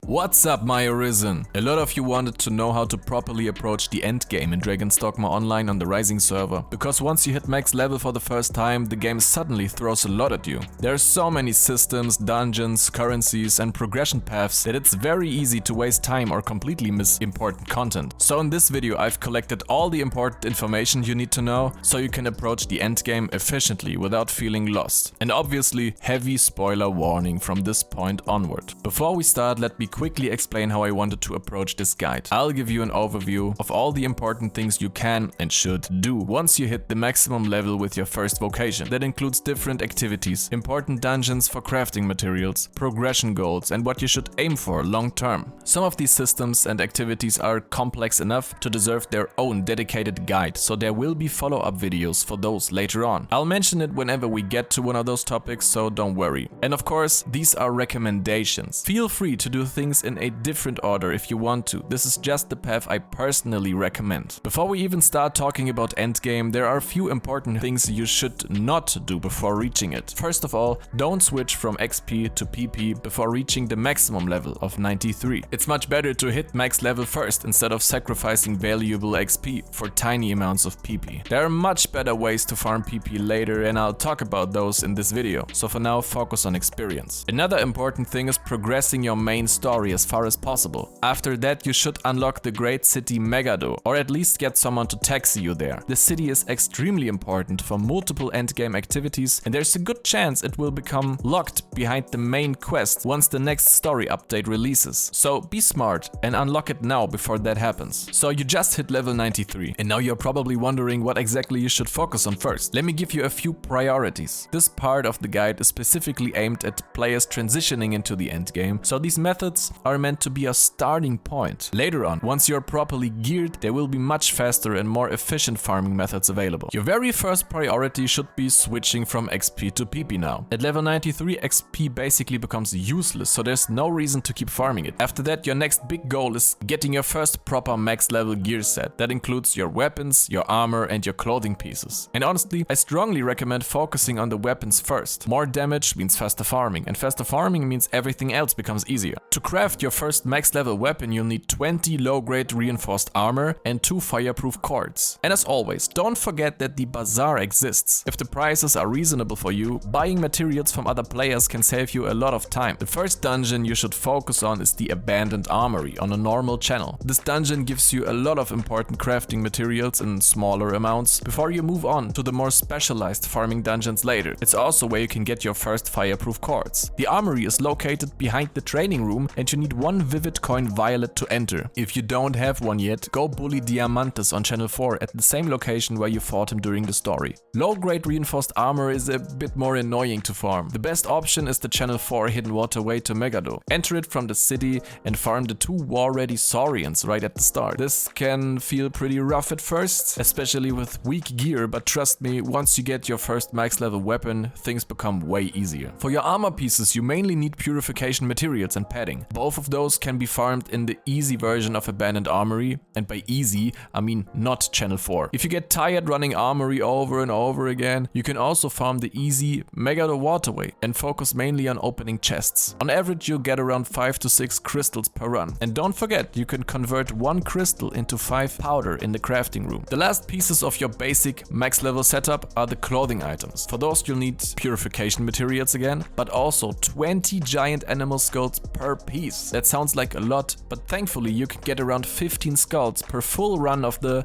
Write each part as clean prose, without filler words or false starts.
What's up, my Arisen? A lot of you wanted to know how to properly approach the endgame in Dragon's Dogma Online on the Rising server, because once you hit max level for the first time, the game suddenly throws a lot at you. There are so many systems, dungeons, currencies and progression paths that it's very easy to waste time or completely miss important content. So in this video I've collected all the important information you need to know so you can approach the endgame efficiently without feeling lost. And obviously, heavy spoiler warning from this point onward. Before we start, let me quickly explain how I wanted to approach this guide. I'll give you an overview of all the important things you can and should do once you hit the maximum level with your first vocation. That includes different activities, important dungeons for crafting materials, progression goals and what you should aim for long term. Some of these systems and activities are complex enough to deserve their own dedicated guide, so there will be follow-up videos for those later on. I'll mention it whenever we get to one of those topics, so don't worry. And of course, these are recommendations. Feel free to do things in a different order if you want to. This is just the path I personally recommend. Before we even start talking about endgame, there are a few important things you should not do before reaching it. First of all, don't switch from XP to PP before reaching the maximum level of 93. It's much better to hit max level first instead of sacrificing valuable XP for tiny amounts of PP. There are much better ways to farm PP later and I'll talk about those in this video, so for now focus on experience. Another important thing is progressing your main story as far as possible. After that you should unlock the great city Megado, or at least get someone to taxi you there. The city is extremely important for multiple endgame activities and there's a good chance it will become locked behind the main quest once the next story update releases. So be smart and unlock it now before that happens. So you just hit level 93 and now you're probably wondering what exactly you should focus on first. Let me give you a few priorities. This part of the guide is specifically aimed at players transitioning into the endgame, so these methods are meant to be a starting point. Later on, once you're properly geared, there will be much faster and more efficient farming methods available. Your very first priority should be switching from XP to PP now. At level 93, XP basically becomes useless, so there's no reason to keep farming it. After that, your next big goal is getting your first proper max level gear set. That includes your weapons, your armor and your clothing pieces. And honestly, I strongly recommend focusing on the weapons first. More damage means faster farming, and faster farming means everything else becomes easier. To craft your first max level weapon, you'll need 20 low grade reinforced armor and 2 fireproof cords. And as always, don't forget that the bazaar exists. If the prices are reasonable for you, buying materials from other players can save you a lot of time. The first dungeon you should focus on is the abandoned Armory on a normal channel. This dungeon gives you a lot of important crafting materials in smaller amounts before you move on to the more specialized farming dungeons later. It's also where you can get your first fireproof cords. The Armory is located behind the training room and you need 1 vivid coin violet to enter. If you don't have one yet, go bully Diamantes on channel 4 at the same location where you fought him during the story. Low grade reinforced armor is a bit more annoying to farm. The best option is the channel 4 hidden waterway to Megado. Enter it from the city and farm the 2 war ready saurians right at the start. This can feel pretty rough at first, especially with weak gear, but trust me, once you get your first max level weapon, things become way easier. For your armor pieces, you mainly need purification materials and padding. Both of those can be farmed in the easy version of Abandoned Armory, and by easy, I mean not channel 4. If you get tired running Armory over and over again, you can also farm the easy Megado Waterway and focus mainly on opening chests. On average, you'll get around 5 to 6 crystals per run. And don't forget, you can convert 1 crystal into 5 powder in the crafting room. The last pieces of your basic max level setup are the clothing items. For those you'll need purification materials again, but also 20 giant animal skulls per piece. That sounds like a lot, but thankfully you can get around 15 skulls per full run of the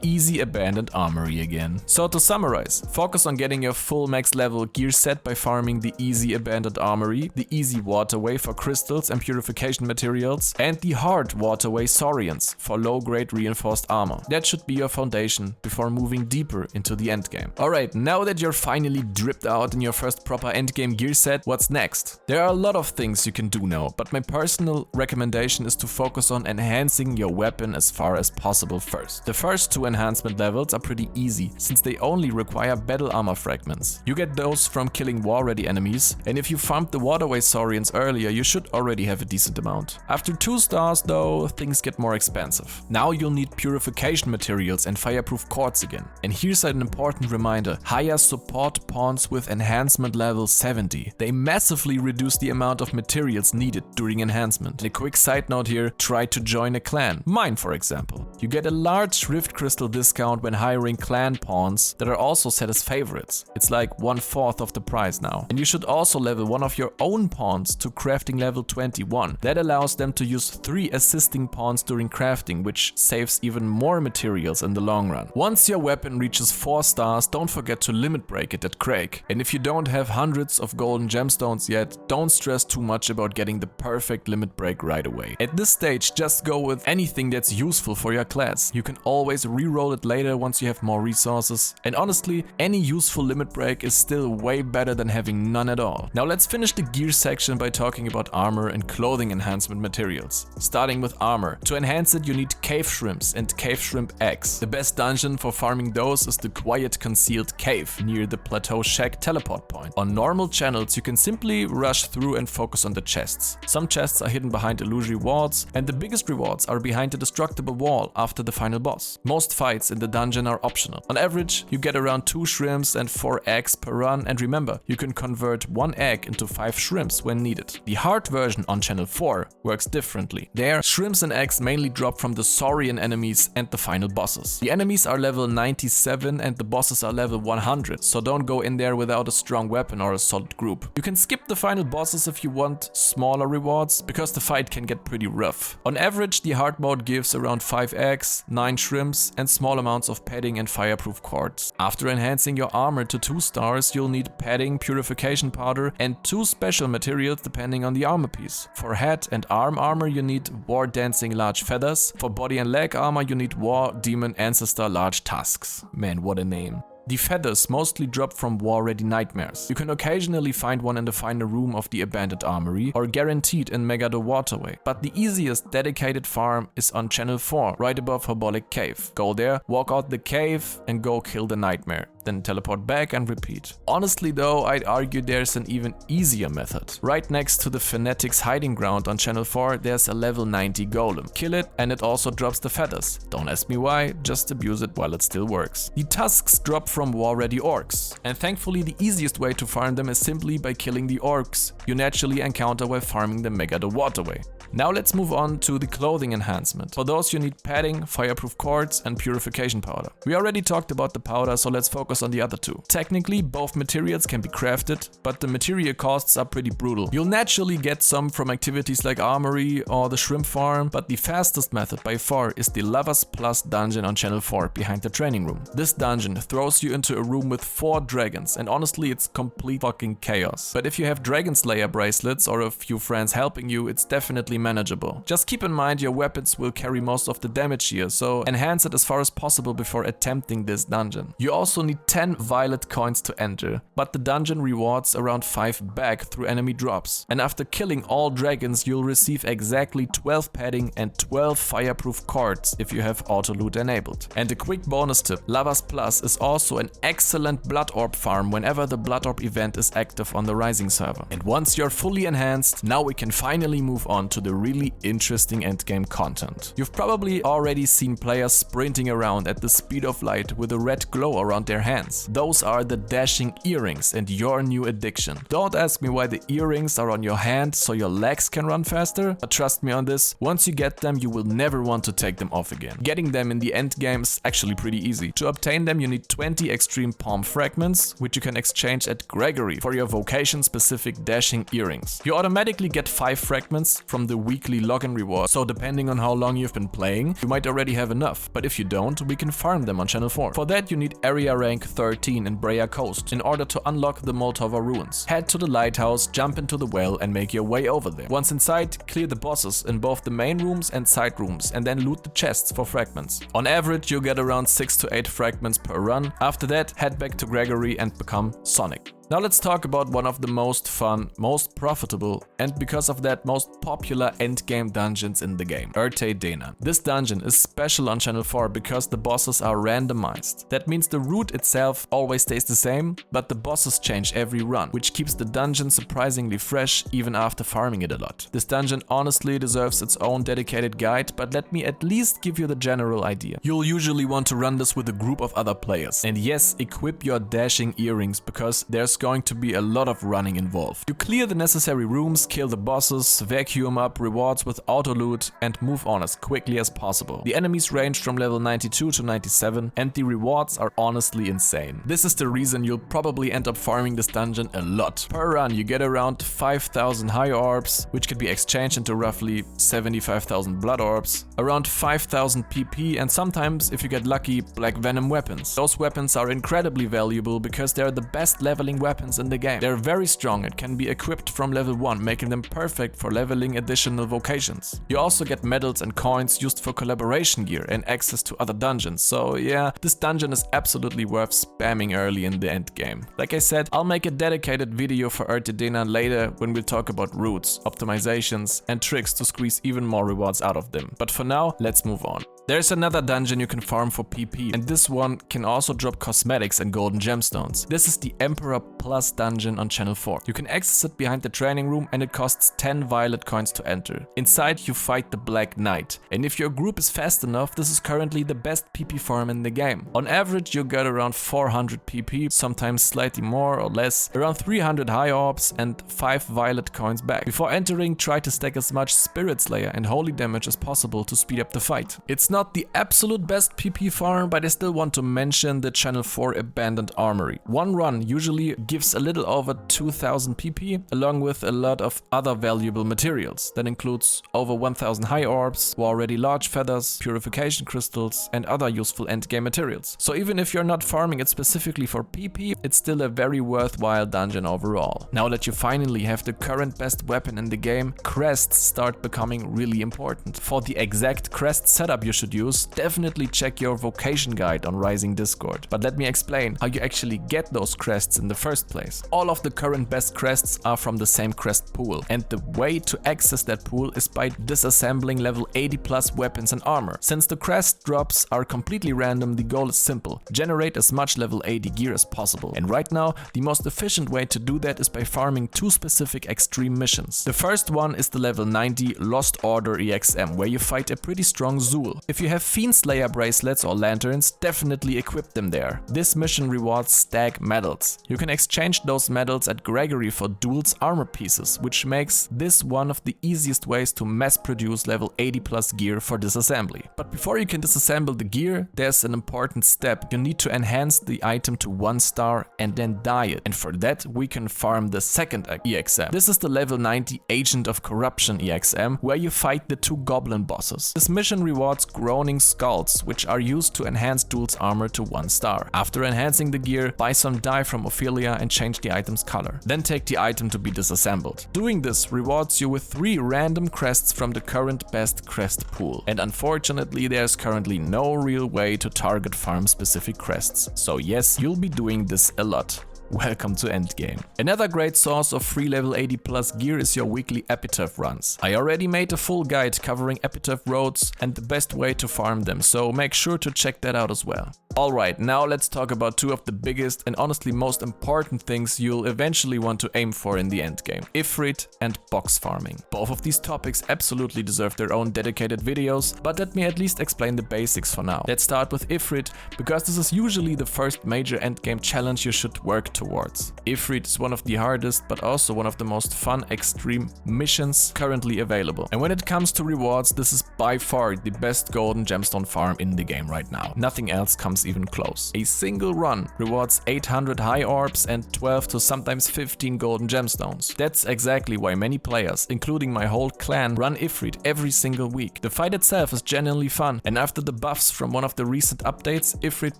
easy abandoned armory again. So to summarize, focus on getting your full max level gear set by farming the easy abandoned armory, the easy waterway for crystals and purification materials, and the hard waterway saurians for low grade reinforced armor. That should be your foundation before moving deeper into the endgame. Alright, now that you're finally dripped out in your first proper endgame gear set, what's next? There are a lot of things you can do now, but my personal recommendation is to focus on enhancing your weapon as far as possible first. The first 2 enhancement levels are pretty easy, since they only require battle armor fragments. You get those from killing war-ready enemies, and if you farmed the waterway saurians earlier, you should already have a decent amount. After 2 stars though, things get more expensive. Now you'll need purification materials and fireproof cords again. And here's an important reminder: hire support pawns with enhancement level 70. They massively reduce the amount of materials needed during enhancement. And a quick side note here, try to join a clan. Mine, for example. You get a large Rift Crystal discount when hiring clan pawns that are also set as favorites. It's like 1/4 of the price now. And you should also level one of your own pawns to crafting level 21. That allows them to use 3 assisting pawns during crafting, which saves even more materials in the long run. Once your weapon reaches 4 stars, don't forget to limit break it at Craig. And if you don't have hundreds of golden gemstones yet, don't stress too much about getting the perfect limit break right away. At this stage, just go with anything that's useful for your class. You can always re-roll it later once you have more resources. And honestly, any useful limit break is still way better than having none at all. Now let's finish the gear section by talking about armor and clothing enhancement materials. Starting with armor. To enhance it, you need cave shrimps and cave shrimp eggs. The best dungeon for farming those is the quiet concealed cave near the plateau shack teleport point. On normal channels, you can simply rush through and focus on the chests. Some chests are hidden behind illusory walls, and the biggest rewards are behind the destructible wall after the final boss. Most fights in the dungeon are optional. On average, you get around 2 shrimps and 4 eggs per run, and remember, you can convert 1 egg into 5 shrimps when needed. The hard version on channel 4 works differently. There, shrimps and eggs mainly drop from the Saurian enemies and the final bosses. The enemies are level 97 and the bosses are level 100, so don't go in there without a strong weapon or a solid group. You can skip the final bosses if you want smaller rewards, because the fight can get pretty rough. On average, the hard mode gives around 5 eggs, 9 shrimps, and small amounts of padding and fireproof cords. After enhancing your armor to 2 stars, you'll need padding, purification powder, and 2 special materials depending on the armor piece. For head and arm armor, you need War Dancing large feathers. For body and leg armor, you need War Demon Ancestor large tusks. Man, what a name. The feathers mostly drop from war-ready nightmares. You can occasionally find one in the final room of the abandoned armory or guaranteed in Megado Waterway. But the easiest dedicated farm is on channel 4, right above Herbolic Cave. Go there, walk out the cave and go kill the nightmare. Then teleport back and repeat. Honestly though, I'd argue there's an even easier method. Right next to the Fanatics hiding ground on channel 4, there's a level 90 golem. Kill it and it also drops the feathers. Don't ask me why, just abuse it while it still works. The tusks drop from war-ready orcs. And thankfully the easiest way to farm them is simply by killing the orcs you naturally encounter while farming the Megado Waterway. Now let's move on to the clothing enhancement. For those you need padding, fireproof cords and purification powder. We already talked about the powder, so let's focus on the other 2. Technically, both materials can be crafted, but the material costs are pretty brutal. You'll naturally get some from activities like Armory or the shrimp farm, but the fastest method by far is the Lovers Plus dungeon on channel 4 behind the training room. This dungeon throws you into a room with 4 dragons, and honestly it's complete fucking chaos. But if you have Dragon Slayer bracelets or a few friends helping you, it's definitely manageable. Just keep in mind your weapons will carry most of the damage here, so enhance it as far as possible before attempting this dungeon. You also need 10 violet coins to enter, but the dungeon rewards around 5 back through enemy drops. And after killing all dragons, you'll receive exactly 12 padding and 12 fireproof cords if you have auto loot enabled. And a quick bonus tip, Lavas Plus is also an excellent blood orb farm whenever the blood orb event is active on the Rising server. And once you're fully enhanced, now we can finally move on to the really interesting endgame content. You've probably already seen players sprinting around at the speed of light with a red glow around their hands. Those are the dashing earrings and your new addiction. Don't ask me why the earrings are on your hand so your legs can run faster, but trust me on this, once you get them you will never want to take them off again. Getting them in the endgame is actually pretty easy. To obtain them you need 20 extreme palm fragments, which you can exchange at Gregory for your vocation specific dashing earrings. You automatically get 5 fragments from the weekly login reward, so depending on how long you've been playing, you might already have enough, but if you don't, we can farm them on channel 4. For that you need area rank 13 in Breya Coast in order to unlock the Moltova ruins. Head to the lighthouse, jump into the well and make your way over there. Once inside, clear the bosses in both the main rooms and side rooms and then loot the chests for fragments. On average you'll get around 6 to 8 fragments per run. After that, head back to Gregory and become Sonic. Now let's talk about one of the most fun, most profitable, and because of that most popular endgame dungeons in the game, Erte Deenan. This dungeon is special on channel 4 because the bosses are randomized. That means the route itself always stays the same, but the bosses change every run, which keeps the dungeon surprisingly fresh even after farming it a lot. This dungeon honestly deserves its own dedicated guide, but let me at least give you the general idea. You'll usually want to run this with a group of other players. And yes, equip your dashing earrings because there's there's going to be a lot of running involved. You clear the necessary rooms, kill the bosses, vacuum up rewards with auto loot and move on as quickly as possible. The enemies range from level 92 to 97 and the rewards are honestly insane. This is the reason you'll probably end up farming this dungeon a lot. Per run you get around 5,000 high orbs, which can be exchanged into roughly 75,000 blood orbs, around 5,000 PP and sometimes, if you get lucky, black venom weapons. Those weapons are incredibly valuable because they're the best leveling weapons in the game. They're very strong and can be equipped from level 1, making them perfect for leveling additional vocations. You also get medals and coins used for collaboration gear and access to other dungeons, so yeah, this dungeon is absolutely worth spamming early in the end game. Like I said, I'll make a dedicated video for Erte Deenan later when we'll talk about routes, optimizations and tricks to squeeze even more rewards out of them. But for now, let's move on. There's another dungeon you can farm for PP, and this one can also drop cosmetics and golden gemstones. This is the Emperor Plus dungeon on channel 4. You can access it behind the training room and it costs 10 violet coins to enter. Inside you fight the Black Knight, and if your group is fast enough, this is currently the best PP farm in the game. On average you get around 400 PP, sometimes slightly more or less, around 300 high orbs and 5 violet coins back. Before entering, try to stack as much Spirit Slayer and holy damage as possible to speed up the fight. It's not the absolute best PP farm, but I still want to mention the channel 4 abandoned Armory. One run usually gives a little over 2000 PP, along with a lot of other valuable materials. That includes over 1000 high orbs, already large feathers, purification crystals and other useful endgame materials. So even if you're not farming it specifically for PP, it's still a very worthwhile dungeon overall. Now that you finally have the current best weapon in the game, Crests start becoming really important. For the exact crest setup you should use, definitely check your vocation guide on Rising Discord. But let me explain how you actually get those crests in the first place. All of the current best crests are from the same crest pool, and the way to access that pool is by disassembling level 80 plus weapons and armor. Since the crest drops are completely random, the goal is simple: generate as much level 80 gear as possible. And right now, the most efficient way to do that is by farming two specific extreme missions. The first one is the level 90 Lost Order EXM, where you fight a pretty strong Zool. If you have Fiend Slayer bracelets or lanterns, definitely equip them there. This mission rewards stag medals. You can exchange those medals at Gregory for Duel's armor pieces, which makes this one of the easiest ways to mass produce level 80 plus gear for disassembly. But before you can disassemble the gear, there's an important step. You need to enhance the item to 1 star and then dye it. And for that we can farm the second EXM. This is the level 90 Agent of Corruption EXM, where you fight the 2 goblin bosses. This mission rewards groaning skulls, which are used to enhance Duel's armor to 1 star. After enhancing the gear, buy some dye from Ophelia and change the item's color. Then take the item to be disassembled. Doing this rewards you with 3 random crests from the current best crest pool. And unfortunately there's currently no real way to target farm specific crests. So yes, you'll be doing this a lot. Welcome to Endgame. Another great source of free level 80 plus gear is your weekly epitaph runs. I already made a full guide covering epitaph roads and the best way to farm them, so make sure to check that out as well. Alright, now let's talk about 2 of the biggest and honestly most important things you'll eventually want to aim for in the endgame: Ifrit and box farming. Both of these topics absolutely deserve their own dedicated videos, but let me at least explain the basics for now. Let's start with Ifrit, because this is usually the first major endgame challenge you should work towards. Ifrit is one of the hardest but also one of the most fun extreme missions currently available. And when it comes to rewards, this is by far the best golden gemstone farm in the game right now. Nothing else comes even close. A single run rewards 800 high orbs and 12 to sometimes 15 golden gemstones. That's exactly why many players, including my whole clan, run Ifrit every single week. The fight itself is genuinely fun, and after the buffs from one of the recent updates, Ifrit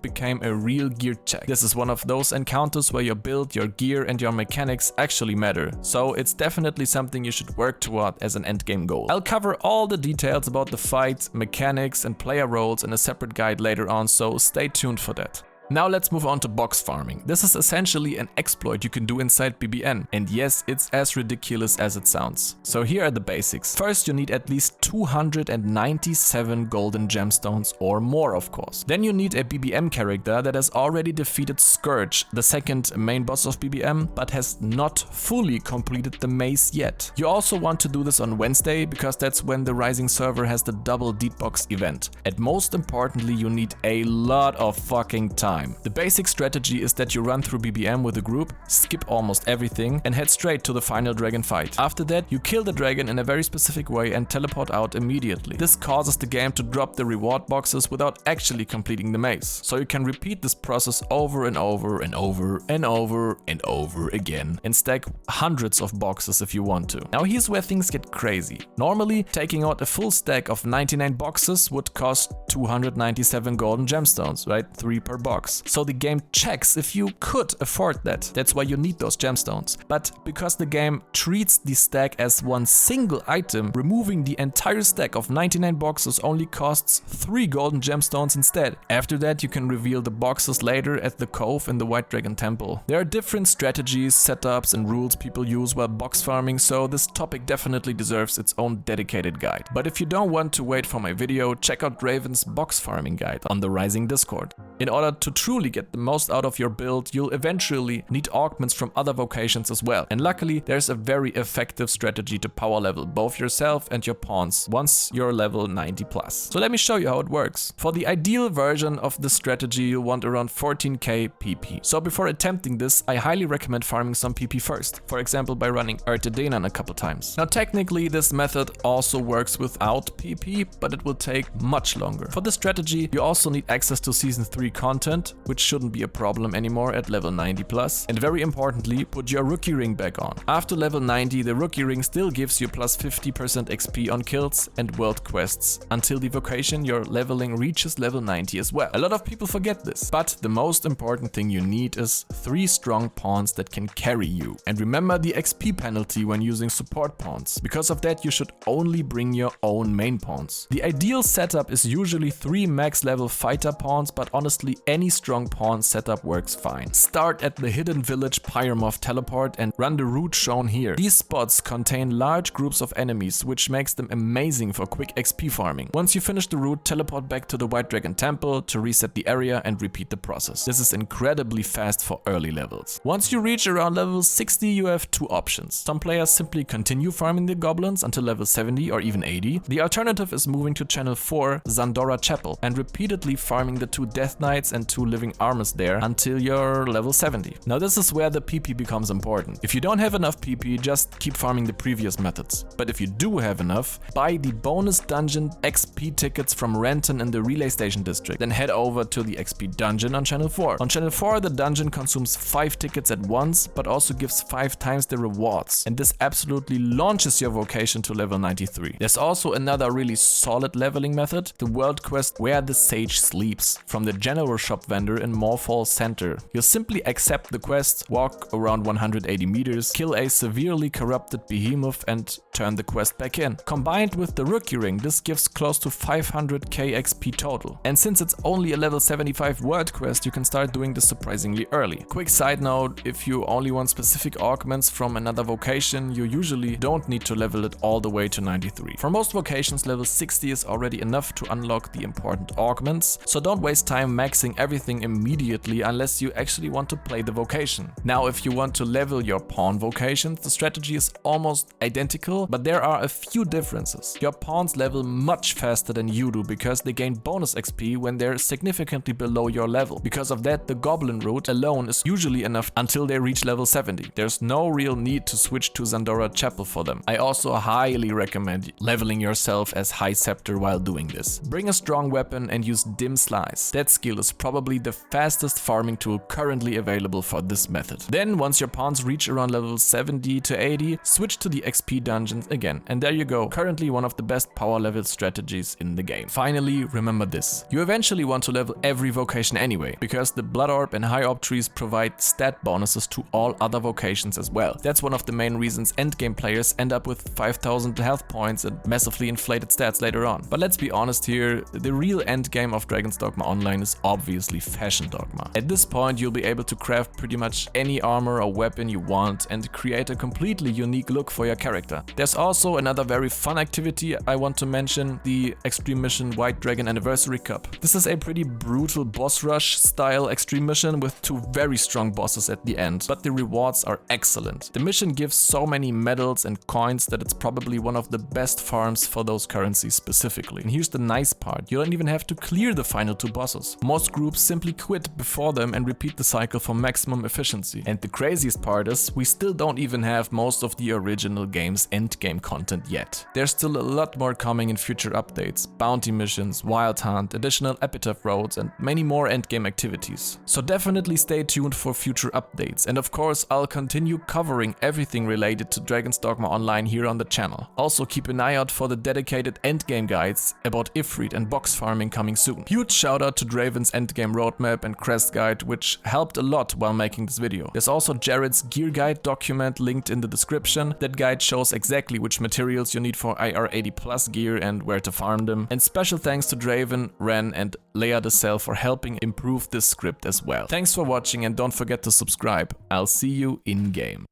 became a real gear check. This is one of those encounters where your build, your gear and your mechanics actually matter, so it's definitely something you should work toward as an endgame goal. I'll cover all the details about the fight, mechanics and player roles in a separate guide later on, so stay tuned for that. Now let's move on to box farming. This is essentially an exploit you can do inside BBN, and yes, it's as ridiculous as it sounds. So here are the basics. First, you need at least 297 golden gemstones or more, of course. Then you need a BBM character that has already defeated Scourge, the second main boss of BBM, but has not fully completed the maze yet. You also want to do this on Wednesday, because that's when the Rising server has the double Deed Box event. And most importantly, you need a lot of fucking time. time. The basic strategy is that you run through BBM with a group, skip almost everything, and head straight to the final dragon fight. After that, you kill the dragon in a very specific way and teleport out immediately. This causes the game to drop the reward boxes without actually completing the maze. So you can repeat this process over and over and over and over and over again and stack hundreds of boxes if you want to. Now here's where things get crazy. Normally, taking out a full stack of 99 boxes would cost 297 golden gemstones, right? 3 per box. So the game checks if you could afford that. That's why you need those gemstones. But because the game treats the stack as one single item, removing the entire stack of 99 boxes only costs 3 golden gemstones instead. After that, you can reveal the boxes later at the cove in the White Dragon Temple. There are different strategies, setups and rules people use while box farming, so this topic definitely deserves its own dedicated guide. But if you don't want to wait for my video, check out Raven's box farming guide on the Rising Discord. In order to truly get the most out of your build, you'll eventually need augments from other vocations as well. And luckily, there's a very effective strategy to power level both yourself and your pawns once you're level 90 plus. So let me show you how it works. For the ideal version of this strategy, you'll want around 14k PP. So before attempting this, I highly recommend farming some PP first. For example, by running Erte Deenan a couple times. Now technically, this method also works without PP, but it will take much longer. For this strategy, you also need access to Season 3 content, which shouldn't be a problem anymore at level 90 plus. And very importantly, put your rookie ring back on. After level 90, the rookie ring still gives you plus 50% XP on kills and world quests until the vocation you're leveling reaches level 90 as well. A lot of people forget this, but the most important thing you need is 3 strong pawns that can carry you. And remember the XP penalty when using support pawns. Because of that, you should only bring your own main pawns. The ideal setup is usually 3 max level fighter pawns, but honestly any strong pawn setup works fine. Start at the hidden village Pyromoth teleport and run the route shown here. These spots contain large groups of enemies, which makes them amazing for quick XP farming. Once you finish the route, teleport back to the White Dragon Temple to reset the area and repeat the process. This is incredibly fast for early levels. Once you reach around level 60, you have 2 options. Some players simply continue farming the goblins until level 70 or even 80. The alternative is moving to channel 4, Zandora Chapel, and repeatedly farming the 2 Death Knights and 2 Living Armors there until you're level 70. Now this is where the PP becomes important. If you don't have enough PP, just keep farming the previous methods. But if you do have enough, buy the bonus dungeon XP tickets from Renton in the Relay Station district. Then head over to the XP dungeon on channel 4. On channel 4, the dungeon consumes 5 tickets at once, but also gives 5 times the rewards. And this absolutely launches your vocation to level 93. There's also another really solid leveling method, the world quest Where the Sage Sleeps, from the general shop vendor in Morefall Center. You'll simply accept the quest, walk around 180 meters, kill a severely corrupted behemoth and turn the quest back in. Combined with the rookie ring, this gives close to 500k XP total. And since it's only a level 75 world quest, you can start doing this surprisingly early. Quick side note, if you only want specific augments from another vocation, you usually don't need to level it all the way to 93. For most vocations, level 60 is already enough to unlock the important augments, so don't waste time maxing everything immediately unless you actually want to play the vocation. Now, if you want to level your pawn vocations, the strategy is almost identical, but there are a few differences. Your pawns level much faster than you do because they gain bonus XP when they're significantly below your level. Because of that, the goblin route alone is usually enough until they reach level 70. There's no real need to switch to Zandora Chapel for them. I also highly recommend leveling yourself as High Scepter while doing this. Bring a strong weapon and use Dim Slice. That skill is probably the fastest farming tool currently available for this method. Then, once your pawns reach around level 70 to 80, switch to the XP dungeons again. And there you go, currently one of the best power level strategies in the game. Finally, remember this. You eventually want to level every vocation anyway, because the Blood Orb and High Orb trees provide stat bonuses to all other vocations as well. That's one of the main reasons endgame players end up with 5000 health points and massively inflated stats later on. But let's be honest here, the real endgame of Dragon's Dogma Online is obviously Fashion Dogma. At this point, you'll be able to craft pretty much any armor or weapon you want and create a completely unique look for your character. There's also another very fun activity I want to mention, the Extreme Mission White Dragon Anniversary Cup. This is a pretty brutal boss rush style extreme mission with 2 very strong bosses at the end, but the rewards are excellent. The mission gives so many medals and coins that it's probably one of the best farms for those currencies specifically. And here's the nice part, you don't even have to clear the final 2 bosses. Most groups simply quit before them and repeat the cycle for maximum efficiency. And the craziest part is, we still don't even have most of the original game's endgame content yet. There's still a lot more coming in future updates, bounty missions, wild hunt, additional epitaph roads and many more endgame activities. So definitely stay tuned for future updates, and of course I'll continue covering everything related to Dragon's Dogma Online here on the channel. Also keep an eye out for the dedicated endgame guides about Ifrit and box farming coming soon. Huge shout out to Draven's endgame roadmap and Crest guide, which helped a lot while making this video. There's also Jared's gear guide document linked in the description. That guide shows exactly which materials you need for IR80 plus gear and where to farm them. And special thanks to Draven, Ren and Leia the Cell for helping improve this script as well. Thanks for watching and don't forget to subscribe. I'll see you in game.